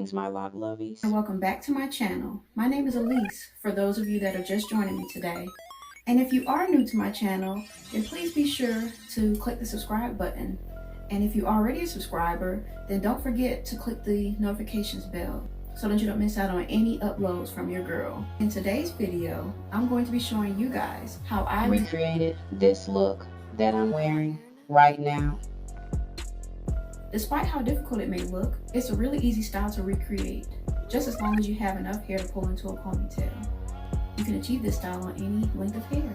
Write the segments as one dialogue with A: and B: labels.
A: Greetings, my Lock-Lovies.
B: And welcome back to my channel. My name is Elyse, for those of you that are just joining me today. And if you are new to my channel, then please be sure to click the subscribe button. And if you're already a subscriber, then don't forget to click the notifications bell so that you don't miss out on any uploads from your girl. In today's video, I'm going to be showing you guys how I
A: recreated this look that I'm wearing right now.
B: Despite how difficult it may look, it's a really easy style to recreate, just as long as you have enough hair to pull into a ponytail. You can achieve this style on any length of hair.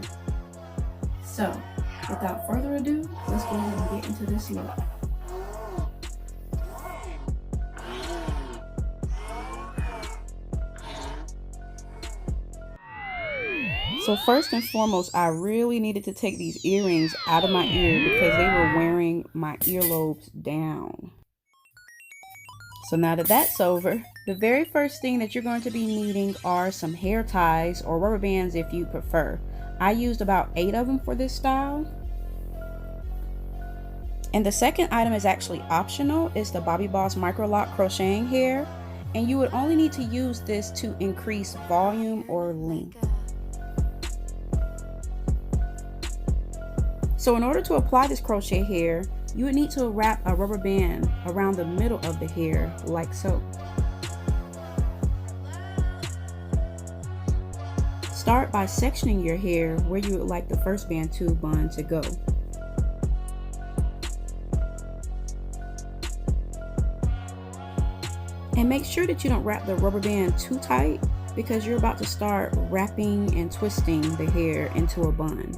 B: So, without further ado, let's go ahead and get into this look.
C: So first and foremost, I really needed to take these earrings out of my ear because they were wearing my earlobes down. So now that that's over, the very first thing that you're going to be needing are some hair ties or rubber bands if you prefer. I used about 8 of them for this style. And the second item is actually optional. It's the Bobbi Boss Micro crocheting hair. And you would only need to use this to increase volume or length. So in order to apply this crochet hair, you would need to wrap a rubber band around the middle of the hair like so. Start by sectioning your hair where you would like the first Bantu bun to go. And make sure that you don't wrap the rubber band too tight because you're about to start wrapping and twisting the hair into a bun.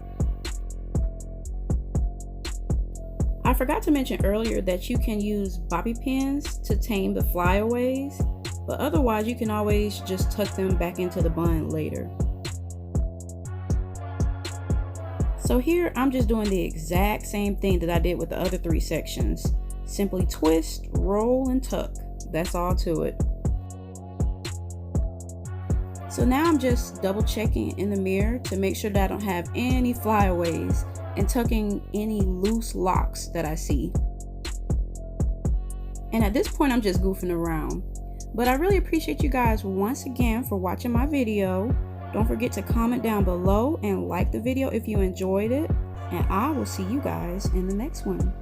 C: I forgot to mention earlier that you can use bobby pins to tame the flyaways, but otherwise you can always just tuck them back into the bun later. So here I'm just doing the exact same thing that I did with the other 3 sections. Simply twist, roll, and tuck. That's all to it. So now I'm just double checking in the mirror to make sure that I don't have any flyaways and tucking any loose locks that I see. And at this point I'm just goofing around. But I really appreciate you guys once again for watching my video. Don't forget to comment down below and like the video if you enjoyed it. And I will see you guys in the next one.